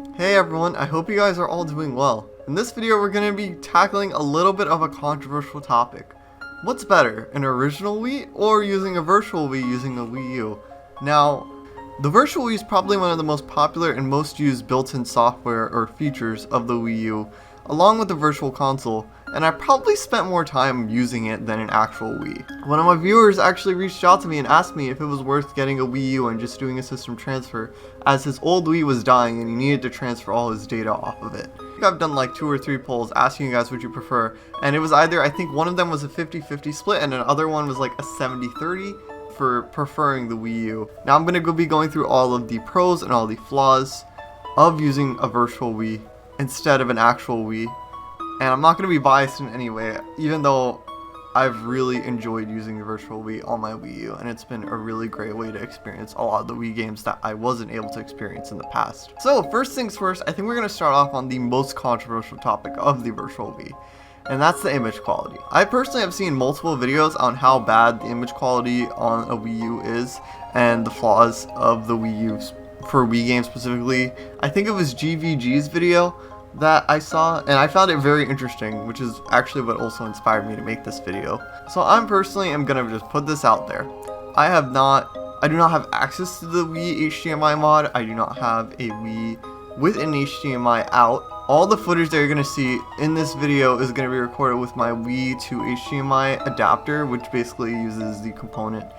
Hey everyone, I hope you guys are all doing well. In this video we're going to be tackling a little bit of a controversial topic. What's better, an original Wii or using a virtual Wii using a Wii U? Now, the virtual Wii is probably one of the most popular and most used built-in software or features of the Wii U, along with the virtual console, and I probably spent more time using it than an actual Wii. One of my viewers actually reached out to me and asked me if it was worth getting a Wii U and just doing a system transfer, as his old Wii was dying and he needed to transfer all his data off of it. I think I've done like 2 or 3 polls asking you guys what you prefer, and it was either, I think one of them was a 50-50 split and another one was like a 70-30 for preferring the Wii U. Now I'm going to be going through all of the pros and all the flaws of using a virtual Wii instead of an actual Wii. And I'm not going to be biased in any way, even though I've really enjoyed using the virtual Wii on my Wii U, and it's been a really great way to experience a lot of the Wii games that I wasn't able to experience in the past. So first things first, I think we're going to start off on the most controversial topic of the virtual Wii, and that's the image quality. I personally have seen multiple videos on how bad the image quality on a Wii U is, and the flaws of the Wii U for Wii games specifically. I think it was GVG's video that I saw, and I found it very interesting, which is actually what also inspired me to make this video. So I'm personally am gonna just put this out there. I do not have access to the Wii HDMI mod. I do not have a Wii with an HDMI out. All the footage that you're gonna see in this video is gonna be recorded with my Wii to HDMI adapter, which basically uses the component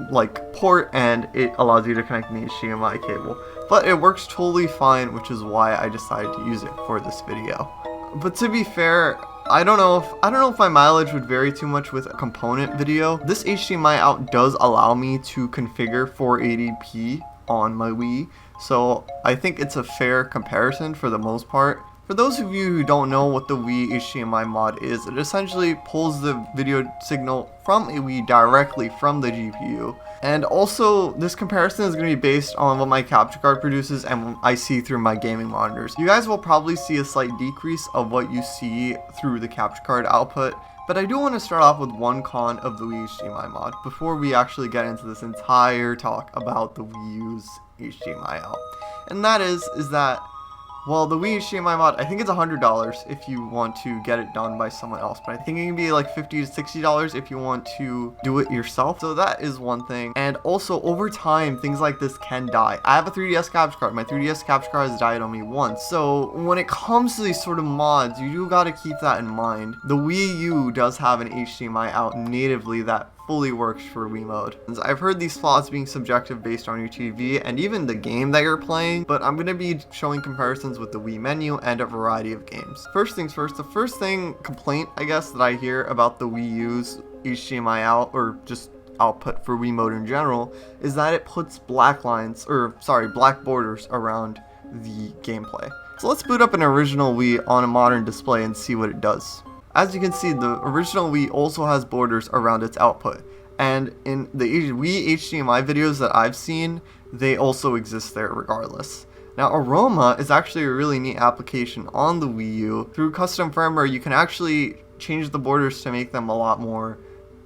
like port, and it allows you to connect the HDMI cable. But it works totally fine, which is why I decided to use it for this video. But to be fair, I don't know if my mileage would vary too much with a component video. This HDMI out does allow me to configure 480p on my Wii, so I think it's a fair comparison for the most part. For those of you who don't know what the Wii HDMI mod is, it essentially pulls the video signal from a Wii directly from the GPU. And also, this comparison is going to be based on what my capture card produces and what I see through my gaming monitors. You guys will probably see a slight decrease of what you see through the capture card output, but I do want to start off with one con of the Wii HDMI mod before we actually get into this entire talk about the Wii U's HDMI out. And that is that, well, the Wii HDMI mod, I think it's $100 if you want to get it done by someone else, but I think it can be like $50 to $60 if you want to do it yourself. So that is one thing. And also, over time, things like this can die. I have a 3DS capture card. My 3DS capture card has died on me once. So when it comes to these sort of mods, you do gotta keep that in mind. The Wii U does have an HDMI out natively that fully works for Wii mode. I've heard these flaws being subjective based on your TV and even the game that you're playing, but I'm going to be showing comparisons with the Wii menu and a variety of games. First things first, the first complaint I guess that I hear about the Wii U's HDMI out, or just output for Wii mode in general, is that it puts black borders around the gameplay. So let's boot up an original Wii on a modern display and see what it does. As you can see, the original Wii also has borders around its output, and in the Wii HDMI videos that I've seen, they also exist there regardless. Now, Aroma is actually a really neat application on the Wii U. Through custom firmware, you can actually change the borders to make them a lot more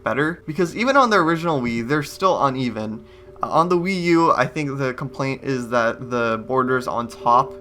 better, because even on the original Wii, they're still uneven. On the Wii U, I think the complaint is that the borders on top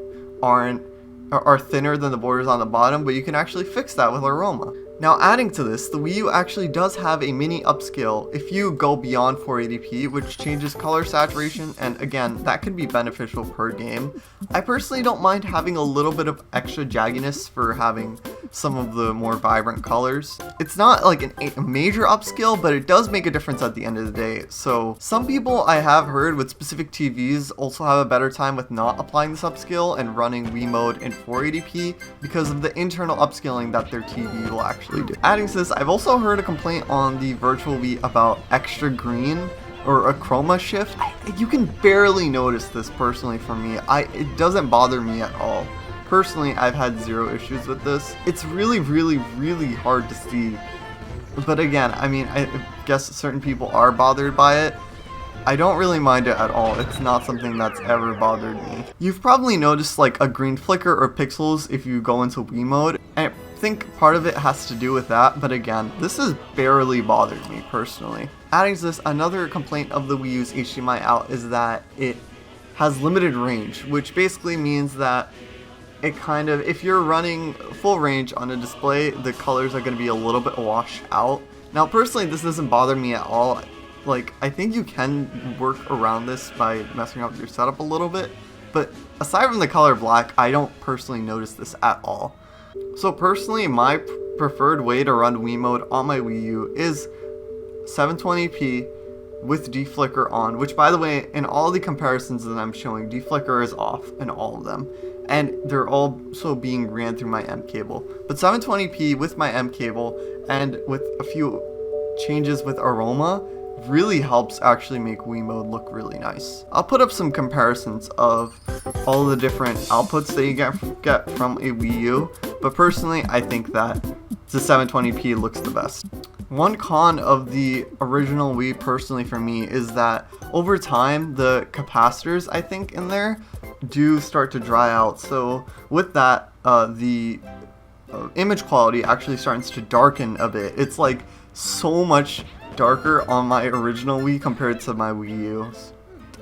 are thinner than the borders on the bottom, but you can actually fix that with Aroma. Now, adding to this, the Wii U actually does have a mini upscale if you go beyond 480p, which changes color saturation, and again, that can be beneficial per game. I personally don't mind having a little bit of extra jagginess for having some of the more vibrant colors. It's not like a major upscale, but it does make a difference at the end of the day. So some people I have heard with specific TVs also have a better time with not applying this upscale and running Wii mode in 480p because of the internal upscaling that their TV will actually do. Adding to this, I've also heard a complaint on the virtual Wii about extra green or a chroma shift. You can barely notice this personally for me. It doesn't bother me at all. Personally, I've had 0 issues with this. It's really, really, really hard to see. But again, I mean, I guess certain people are bothered by it. I don't really mind it at all. It's not something that's ever bothered me. You've probably noticed like a green flicker or pixels if you go into Wii mode, and I think part of it has to do with that, but again, this has barely bothered me personally. Adding to this, another complaint of the Wii U's HDMI out is that it has limited range, which basically means that it kind of, if you're running full range on a display, the colors are going to be a little bit washed out. Now personally, this doesn't bother me at all. Like, I think you can work around this by messing up your setup a little bit, but aside from the color black, I don't personally notice this at all. So personally, my preferred way to run Wii mode on my Wii U is 720p with deflicker on, which by the way, in all the comparisons that I'm showing, deflicker is off in all of them, and they're also being ran through my M cable. But 720p with my M cable and with a few changes with aroma really helps actually make Wii mode look really nice. I'll put up some comparisons of all the different outputs that you get from a Wii U, but personally I think that the 720p looks the best. One con of the original Wii personally for me is that over time the capacitors I think in there do start to dry out, so with that the image quality actually starts to darken a bit. It's like so much darker on my original Wii compared to my Wii U.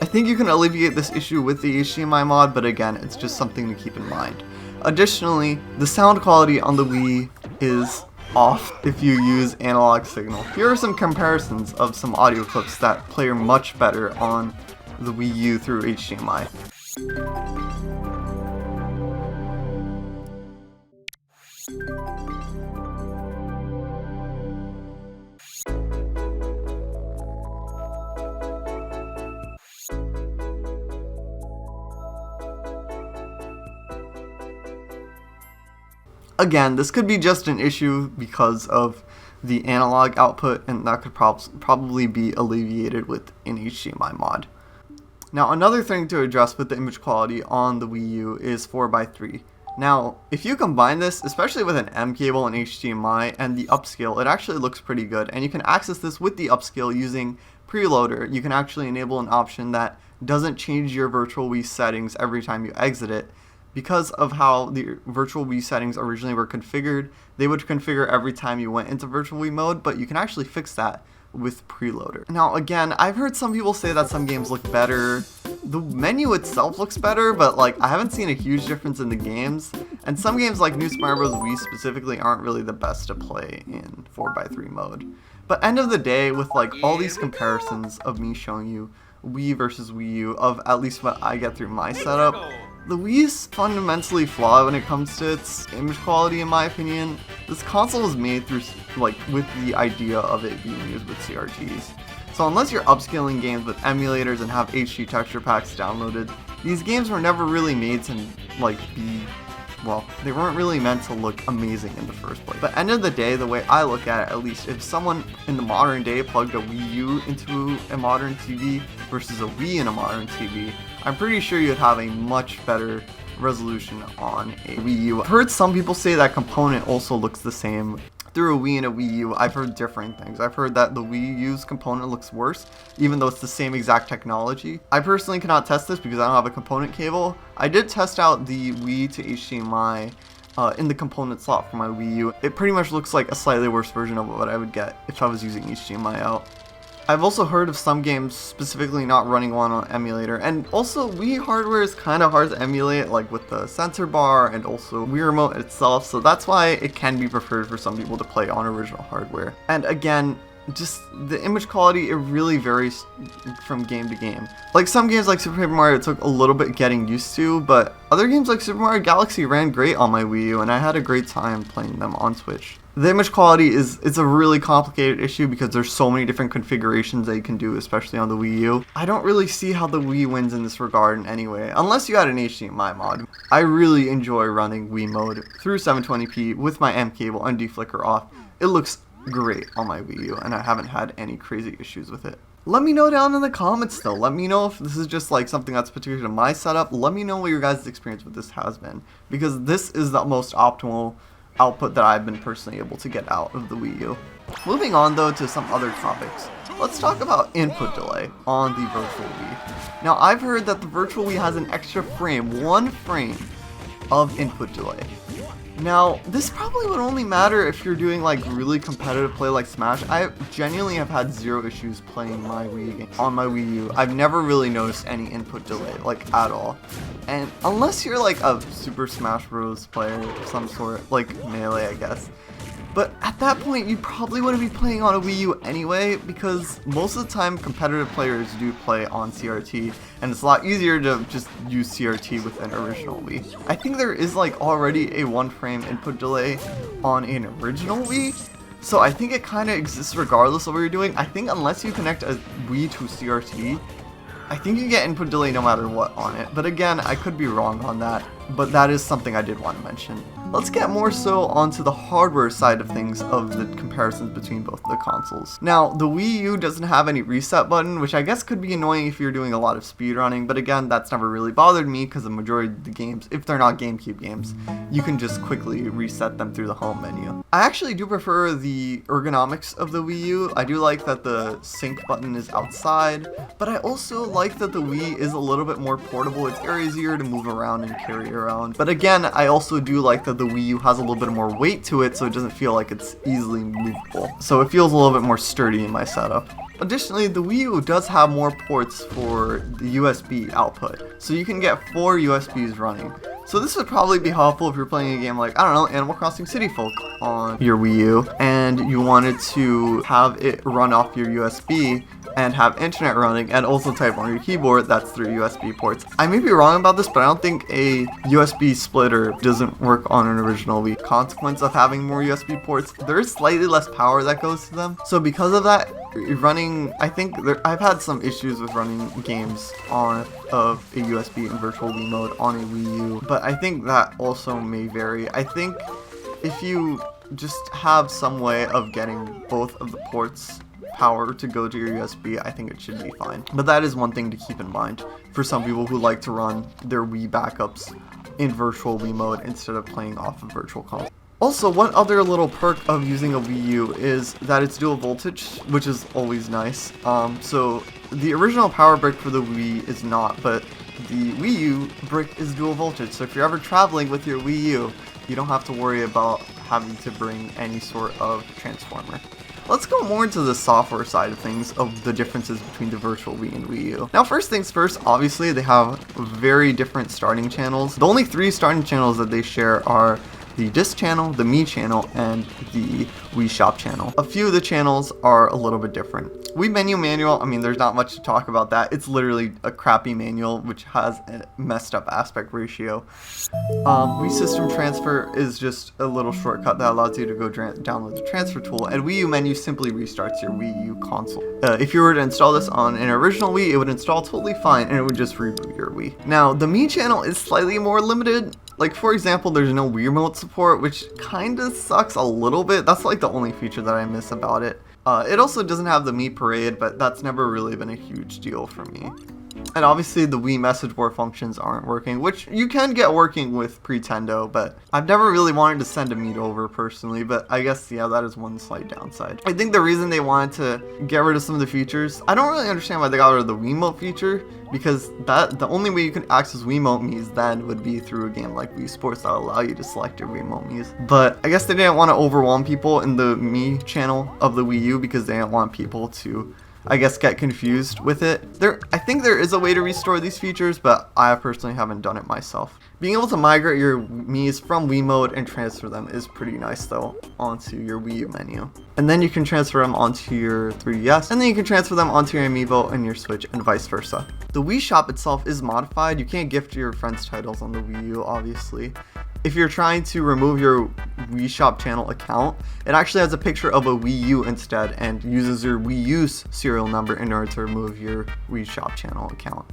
I think you can alleviate this issue with the HDMI mod, but again, it's just something to keep in mind. Additionally, the sound quality on the Wii is off if you use analog signal. Here are some comparisons of some audio clips that play much better on the Wii U through HDMI. Again, this could be just an issue because of the analog output, and that could probably be alleviated with an HDMI mod. Now, another thing to address with the image quality on the Wii U is 4:3. Now, if you combine this, especially with an M cable and HDMI and the upscale, it actually looks pretty good, and you can access this with the upscale using Preloader. You can actually enable an option that doesn't change your virtual Wii settings every time you exit it. Because of how the virtual Wii settings originally were configured, they would configure every time you went into virtual Wii mode, but you can actually fix that with Preloader. Now again, I've heard some people say that some games look better. The menu itself looks better, but like I haven't seen a huge difference in the games, and some games like New Super Mario Bros. Wii specifically aren't really the best to play in 4:3 mode. But end of the day, with like all these comparisons of me showing you Wii versus Wii U of at least what I get through my setup, the Wii is fundamentally flawed when it comes to its image quality, in my opinion. This console was made through, like, with the idea of it being used with CRTs. So unless you're upscaling games with emulators and have HD texture packs downloaded, these games were never really made to, like, well, they weren't really meant to look amazing in the first place. But end of the day, the way I look at it, at least, if someone in the modern day plugged a Wii U into a modern TV versus a Wii in a modern TV, I'm pretty sure you'd have a much better resolution on a Wii U. I've heard some people say that component also looks the same through a Wii and a Wii U. I've heard different things. I've heard that the Wii U's component looks worse, even though it's the same exact technology. I personally cannot test this because I don't have a component cable. I did test out the Wii to HDMI in the component slot for my Wii U. It pretty much looks like a slightly worse version of what I would get if I was using HDMI out. I've also heard of some games specifically not running one on emulator, and also Wii hardware is kind of hard to emulate, like with the sensor bar and also Wii Remote itself, so that's why it can be preferred for some people to play on original hardware. And again, just the image quality, it really varies from game to game. Like some games like Super Paper Mario, it took a little bit getting used to, but other games like Super Mario Galaxy ran great on my Wii U, and I had a great time playing them on Switch. The image quality it's a really complicated issue because there's so many different configurations that you can do, especially on the Wii U. I don't really see how the Wii wins in this regard in any way, unless you had an HDMI mod. I really enjoy running Wii mode through 720p with my M cable and deflicker off. It looks great on my Wii U, and I haven't had any crazy issues with it. Let me know down in the comments though. Let me know if this is just like something that's particular to my setup. Let me know what your guys' experience with this has been, because this is the most optimal output that I've been personally able to get out of the Wii U. Moving on though to some other topics, let's talk about input delay on the Virtual Wii. Now I've heard that the Virtual Wii has an extra frame, 1 frame of input delay. Now, this probably would only matter if you're doing like really competitive play like Smash. I genuinely have had zero issues playing my Wii game on my Wii U. I've never really noticed any input delay, like at all. And unless you're like a Super Smash Bros. Player of some sort, like Melee, I guess. But at that point, you probably wouldn't be playing on a Wii U anyway, because most of the time competitive players do play on CRT, and it's a lot easier to just use CRT with an original Wii. I think there is like already a 1-frame input delay on an original Wii, so I think it kind of exists regardless of what you're doing. I think unless you connect a Wii to CRT, I think you get input delay no matter what on it. But again, I could be wrong on that, but that is something I did want to mention. Let's get more so onto the hardware side of things of the comparisons between both the consoles. Now, the Wii U doesn't have any reset button, which I guess could be annoying if you're doing a lot of speedrunning, but again, that's never really bothered me because the majority of the games, if they're not GameCube games, you can just quickly reset them through the home menu. I actually do prefer the ergonomics of the Wii U. I do like that the sync button is outside, but I also like that the Wii is a little bit more portable. It's very easier to move around and carry around. But again, I also do like that the Wii U has a little bit more weight to it, so it doesn't feel like it's easily movable. So it feels a little bit more sturdy in my setup. Additionally, the Wii U does have more ports for the USB output, so you can get 4 USBs running. So this would probably be helpful if you're playing a game like, I don't know, Animal Crossing City Folk on your Wii U, and you wanted to have it run off your USB and have internet running and also type on your keyboard. That's 3 USB ports. I may be wrong about this, but I don't think a USB splitter doesn't work on an original Wii. Consequence of having more USB ports, there is slightly less power that goes to them. So because of that, running, I've had some issues with running games on a USB and virtual Wii mode on a Wii U, but I think that also may vary. I think if you just have some way of getting both of the ports power to go to your USB, I think it should be fine. But that is one thing to keep in mind for some people who like to run their Wii backups in virtual Wii mode instead of playing off of virtual console. Also, one other little perk of using a Wii U is that it's dual voltage, which is always nice. So the original power brick for the Wii is not, but the Wii U brick is dual voltage. So if you're ever traveling with your Wii U, you don't have to worry about having to bring any sort of transformer. Let's go more into the software side of things of the differences between the Virtual Wii and Wii U. Now, first things first, obviously they have very different starting channels. The only 3 starting channels that they share are the Disc channel, the Me channel, and the Wii Shop channel. A few of the channels are a little bit different. Wii Menu Manual, I mean, there's not much to talk about that. It's literally a crappy manual which has a messed up aspect ratio. Wii System Transfer is just a little shortcut that allows you to go download the transfer tool, and Wii U Menu simply restarts your Wii U console. If you were to install this on an original Wii, it would install totally fine and it would just reboot your Wii. Now, the Me channel is slightly more limited. Like, for example, there's no Wii Remote support, which kinda sucks a little bit. That's like the only feature that I miss about it. It also doesn't have the Me Parade, but that's never really been a huge deal for me. And obviously the Wii message board functions aren't working, which you can get working with Pretendo, but I've never really wanted to send a meet over personally, but I guess, yeah, that is one slight downside. I think the reason they wanted to get rid of some of the features, I don't really understand why they got rid of the Wiimote feature, because the only way you can access Wiimote Mii's then would be through a game like Wii Sports that will allow you to select your Wiimote Mii's. But I guess they didn't want to overwhelm people in the Me channel of the Wii U because they didn't want people to, I guess, get confused with it. I think there is a way to restore these features, but I personally haven't done it myself. Being able to migrate your Mii's from Wii mode and transfer them is pretty nice though onto your Wii U menu. And then you can transfer them onto your 3DS, and then you can transfer them onto your Amiibo and your Switch and vice versa. The Wii Shop itself is modified. You can't gift your friends titles on the Wii U, obviously. If you're trying to remove your Wii Shop channel account, it actually has a picture of a Wii U instead and uses your Wii U's serial number in order to remove your Wii Shop channel account.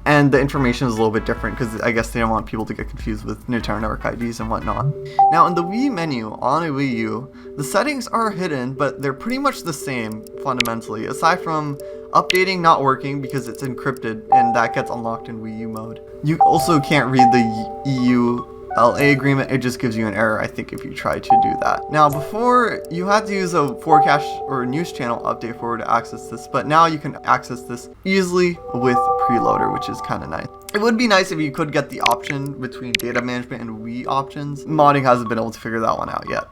And the information is a little bit different because I guess they don't want people to get confused with Nintendo Network IDs and whatnot. Now in the Wii menu on a Wii U, the settings are hidden, but they're pretty much the same fundamentally, aside from updating not working because it's encrypted and that gets unlocked in Wii U mode. You also can't read the EU LA agreement, it just gives you an error, I think, if you try to do that. Now, before, you had to use a forecast or news channel update for to access this, but now you can access this easily with preloader, which is kind of nice. It would be nice if you could get the option between data management and Wii options. Modding hasn't been able to figure that one out yet.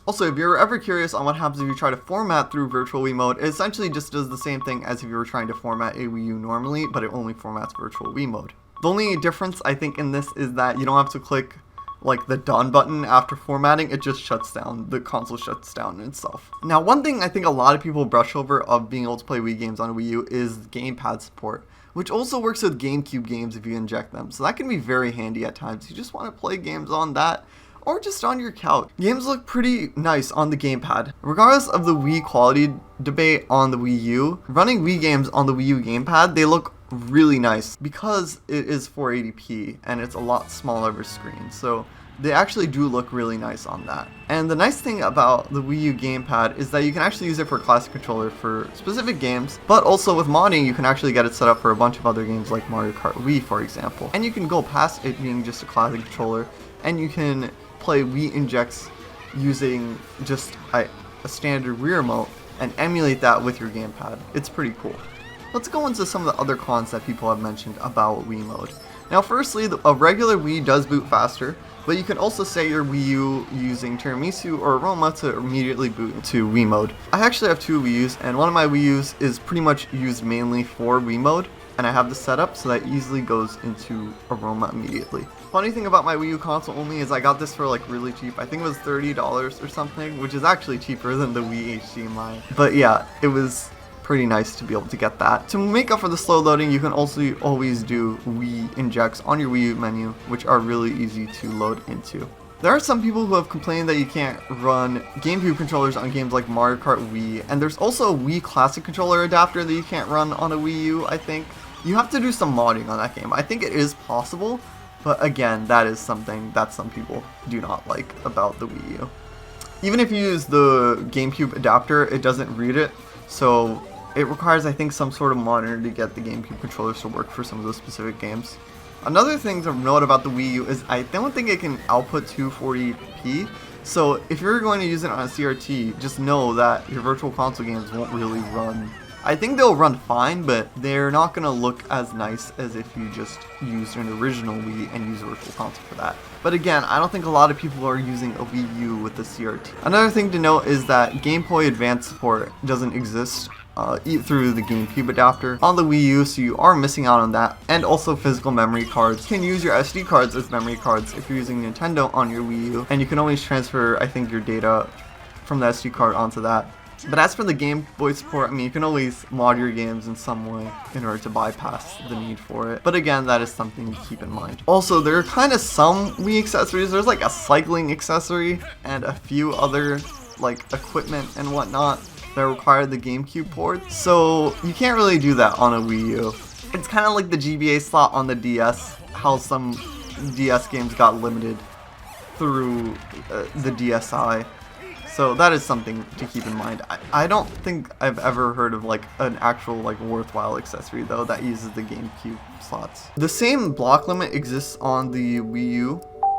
Also, if you're ever curious on what happens if you try to format through Virtual Wii mode, it essentially just does the same thing as if you were trying to format a Wii U normally, but it only formats Virtual Wii mode. The only difference, I think, in this is that you don't have to click like the done button after formatting. It just shuts down, the console shuts down itself. Now, one thing I think a lot of people brush over of being able to play Wii games on a Wii U is GamePad support, which also works with GameCube games if you inject them. So that can be very handy at times. You just want to play games on that, or just on your couch. Games look pretty nice on the GamePad. Regardless of the Wii quality debate on the Wii U, running Wii games on the Wii U GamePad, they look really nice because it is 480p and it's a lot smaller of a screen. So they actually do look really nice on that. And the nice thing about the Wii U GamePad is that you can actually use it for a classic controller for specific games, but also with modding, you can actually get it set up for a bunch of other games like Mario Kart Wii, for example. And you can go past it being just a classic controller, and you can play Wii injects using just a standard Wii remote and emulate that with your GamePad. It's pretty cool. Let's go into some of the other cons that people have mentioned about Wii mode. Now, firstly, a regular Wii does boot faster, but you can also set your Wii U using Tiramisu or Aroma to immediately boot into Wii mode. I actually have two Wii U's, and one of my Wii U's is pretty much used mainly for Wii mode, and I have this set up so that easily goes into Aroma immediately. Funny thing about my Wii U console only is I got this for like really cheap. I think it was $30 or something, which is actually cheaper than the Wii HDMI. But yeah, it was pretty nice to be able to get that. To make up for the slow loading, you can also always do Wii injects on your Wii U menu, which are really easy to load into. There are some people who have complained that you can't run GameCube controllers on games like Mario Kart Wii, and there's also a Wii Classic controller adapter that you can't run on a Wii U, I think. You have to do some modding on that game. I think it is possible, but again, that is something that some people do not like about the Wii U. Even if you use the GameCube adapter, it doesn't read it, so it requires, I think, some sort of monitor to get the GameCube controllers to work for some of those specific games. Another thing to note about the Wii U is I don't think it can output 240p, so if you're going to use it on a CRT, just know that your Virtual Console games won't really run. I think they'll run fine, but they're not going to look as nice as if you just used an original Wii and use Virtual Console for that. But again, I don't think a lot of people are using a Wii U with the CRT. Another thing to note is that Game Boy Advance support doesn't exist through the GameCube adapter on the Wii U, so you are missing out on that. And also physical memory cards. You can use your SD cards as memory cards if you're using Nintendo on your Wii U, and you can always transfer, I think, your data from the SD card onto that. But as for the Game Boy support, I mean, you can always mod your games in some way in order to bypass the need for it. But again, that is something to keep in mind. Also, there are kind of some Wii accessories. There's like a cycling accessory and a few other like equipment and whatnot that require the GameCube port. So you can't really do that on a Wii U. It's kind of like the GBA slot on the DS, how some DS games got limited through the DSi. So that is something to keep in mind. I don't think I've ever heard of like an actual like worthwhile accessory though that uses the GameCube slots. The same block limit exists on the Wii U,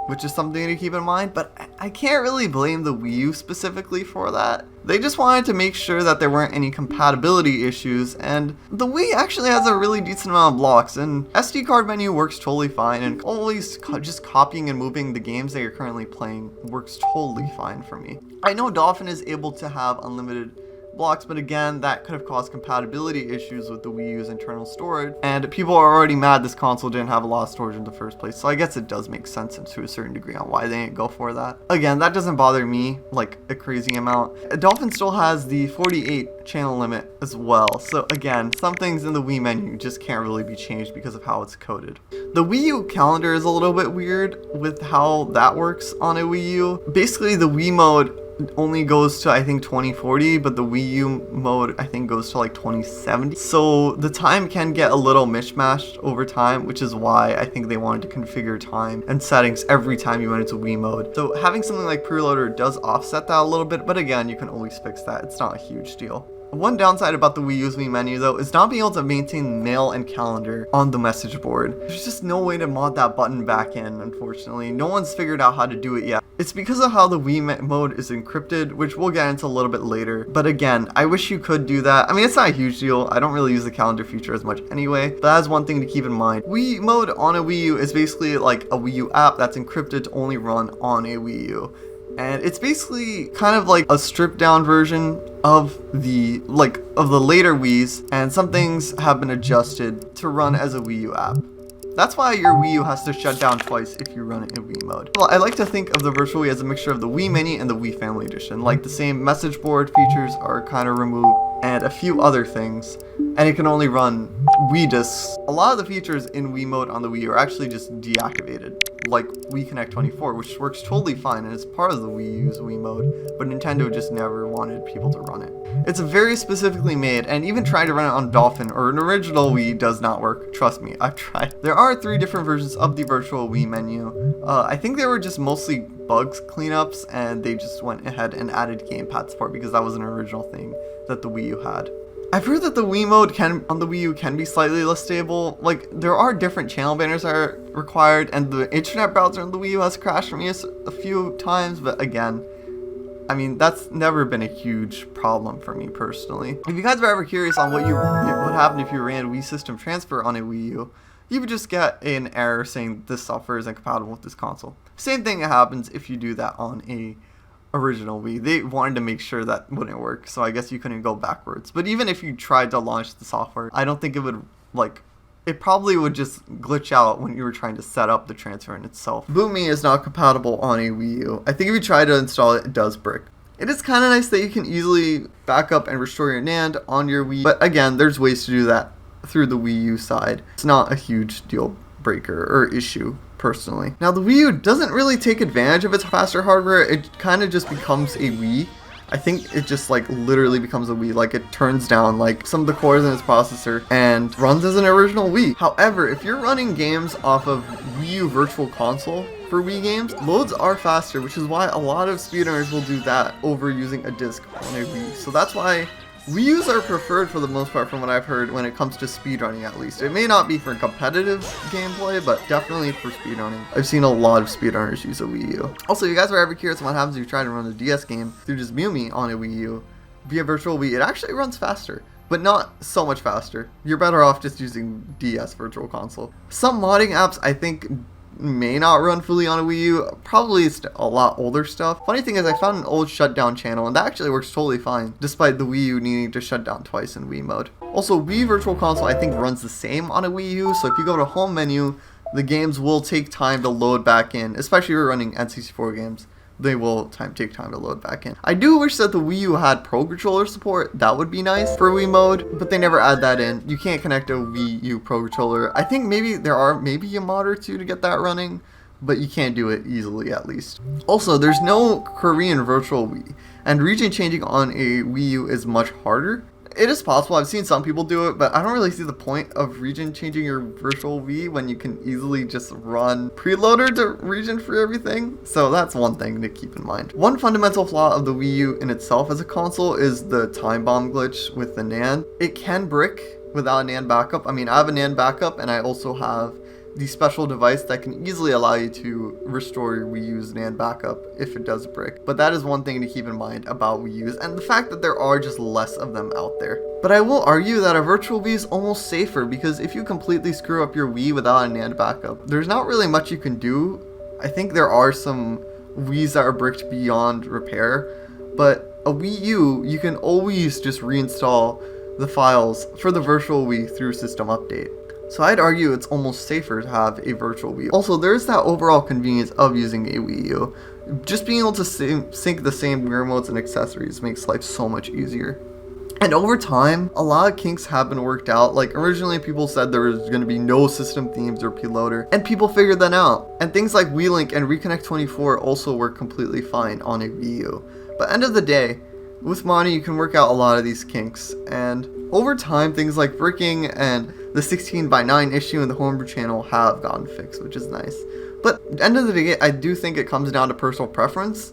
which is something to keep in mind, but I can't really blame the Wii U specifically for that. They just wanted to make sure that there weren't any compatibility issues, and the Wii actually has a really decent amount of blocks, and SD card menu works totally fine, and always just copying and moving the games that you're currently playing works totally fine for me. I know Dolphin is able to have unlimited blocks, but again, that could have caused compatibility issues with the Wii U's internal storage, and people are already mad this console didn't have a lot of storage in the first place, so I guess it does make sense to a certain degree on why they didn't go for that. Again, that doesn't bother me like a crazy amount. Dolphin still has the 48 channel limit as well, so again, some things in the Wii menu just can't really be changed because of how it's coded. The Wii U calendar is a little bit weird with how that works on a Wii U. Basically, the Wii mode only goes to I think 2040, but the Wii U mode I think goes to like 2070. So the time can get a little mishmashed over time, which is why I think they wanted to configure time and settings every time you went into Wii mode. So having something like preloader does offset that a little bit, but again, you can always fix that. It's not a huge deal. One downside about the Wii U's Wii menu though is not being able to maintain mail and calendar on the message board. There's just no way to mod that button back in, unfortunately. No one's figured out how to do it yet. It's because of how the Wii mode is encrypted, which we'll get into a little bit later. But again, I wish you could do that. I mean, it's not a huge deal. I don't really use the calendar feature as much anyway, but that's one thing to keep in mind. Wii mode on a Wii U is basically like a Wii U app that's encrypted to only run on a Wii U. And it's basically kind of like a stripped down version of the later Wii's, and some things have been adjusted to run as a Wii U app. That's why your Wii U has to shut down twice if you run it in Wii mode. Well, I like to think of the Virtual Wii as a mixture of the Wii Mini and the Wii Family Edition. Like the same message board features are kind of removed and a few other things. And it can only run Wii discs. A lot of the features in Wii mode on the Wii U are actually just deactivated. Like Wii Connect 24, which works totally fine and is part of the Wii U's Wii mode, but Nintendo just never wanted people to run it. It's very specifically made, and even trying to run it on Dolphin or an original Wii does not work. Trust me, I've tried. There are 3 different versions of the Virtual Wii menu. I think they were just mostly bugs cleanups, and they just went ahead and added GamePad support because that was an original thing that the Wii U had. I've heard that the Wii mode on the Wii U can be slightly less stable. Like, there are different channel banners that are required, and the internet browser on the Wii U has crashed for me a few times, but again, I mean, that's never been a huge problem for me personally. If you guys were ever curious on what happened if you ran Wii System Transfer on a Wii U, you would just get an error saying this software isn't compatible with this console. Same thing happens if you do that on a original Wii. They wanted to make sure that wouldn't work, so I guess you couldn't go backwards. But even if you tried to launch the software, I don't think it would, it probably would just glitch out when you were trying to set up the transfer in itself. BootMe is not compatible on a Wii U. I think if you try to install it, it does brick. It is kind of nice that you can easily back up and restore your NAND on your Wii, but again, there's ways to do that through the Wii U side. It's not a huge deal breaker or issue personally. Now the Wii U doesn't really take advantage of its faster hardware. It kind of just becomes a Wii. I think it just literally becomes a Wii. Like, it turns down some of the cores in its processor and runs as an original Wii. However, if you're running games off of Wii U Virtual Console for Wii games, loads are faster, which is why a lot of speedrunners will do that over using a disc on a Wii. So that's why Wii U's are preferred for the most part from what I've heard when it comes to speedrunning at least. It may not be for competitive gameplay, but definitely for speedrunning. I've seen a lot of speedrunners use a Wii U. Also, if you guys are ever curious what happens if you try to run a DS game through just BootMe on a Wii U via Virtual Wii, it actually runs faster, but not so much faster. You're better off just using DS Virtual Console. Some modding apps I think may not run fully on a Wii U, probably it's a lot older stuff. Funny thing is, I found an old shutdown channel and that actually works totally fine, despite the Wii U needing to shut down twice in Wii mode. Also, Wii Virtual Console I think runs the same on a Wii U, so if you go to home menu, the games will take time to load back in, especially if you're running N64 games. They will take time to load back in. I do wish that the Wii U had Pro Controller support. That would be nice for Wii mode, but they never add that in. You can't connect a Wii U Pro Controller. I think maybe there are a mod or two to get that running, but you can't do it easily at least. Also, there's no Korean Virtual Wii, and region changing on a Wii U is much harder. It is possible. I've seen some people do it, but I don't really see the point of region changing your Virtual Wii when you can easily just run preloader to region for everything. So that's one thing to keep in mind. One fundamental flaw of the Wii U in itself as a console is the time bomb glitch with the NAND. It can brick without a NAND backup. I mean, I have a NAND backup, and I also have the special device that can easily allow you to restore your Wii U's NAND backup if it does brick. But that is one thing to keep in mind about Wii U's, and the fact that there are just less of them out there. But I will argue that a Virtual Wii is almost safer, because if you completely screw up your Wii without a NAND backup, there's not really much you can do. I think there are some Wii's that are bricked beyond repair, but a Wii U, you can always just reinstall the files for the Virtual Wii through System Update. So I'd argue it's almost safer to have a Virtual Wii. Also, there's that overall convenience of using a Wii U. Just being able to sync the same remotes and accessories makes life so much easier. And over time, a lot of kinks have been worked out. Like, originally people said there was going to be no system themes or preloader, and people figured that out. And things like Wii Link and Reconnect 24 also work completely fine on a Wii U. But end of the day, with modding you can work out a lot of these kinks, and over time things like bricking and the 16:9 issue in the homebrew channel have gotten fixed, which is nice. But at the end of the day, I do think it comes down to personal preference,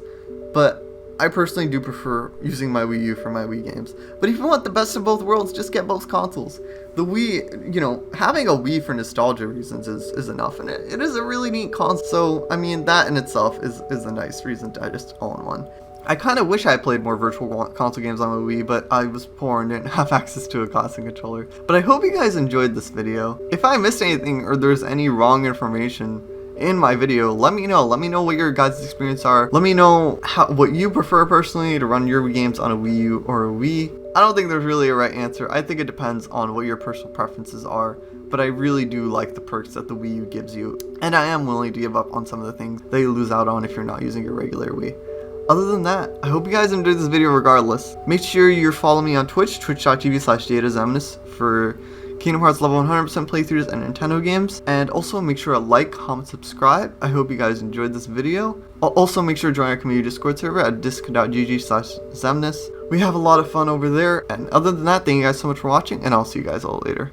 but I personally do prefer using my Wii U for my Wii games. But if you want the best of both worlds, just get both consoles. The Wii, you know, having a Wii for nostalgia reasons is enough, and it is a really neat console. So, I mean, that in itself is a nice reason to just all in one. I kind of wish I played more virtual console games on my Wii, but I was poor and didn't have access to a classic controller. But I hope you guys enjoyed this video. If I missed anything or there's any wrong information in my video, let me know. Let me know what your guys' experience are. Let me know what you prefer personally to run your Wii games on a Wii U or a Wii. I don't think there's really a right answer. I think it depends on what your personal preferences are, but I really do like the perks that the Wii U gives you, and I am willing to give up on some of the things that you lose out on if you're not using your regular Wii. Other than that, I hope you guys enjoyed this video regardless. Make sure you're following me on Twitch, twitch.tv/DataXemnas for Kingdom Hearts level 100% playthroughs and Nintendo games. And also make sure to like, comment, subscribe. I hope you guys enjoyed this video. Also make sure to join our community Discord server at disc.gg/Xemnas. We have a lot of fun over there. And other than that, thank you guys so much for watching, and I'll see you guys all later.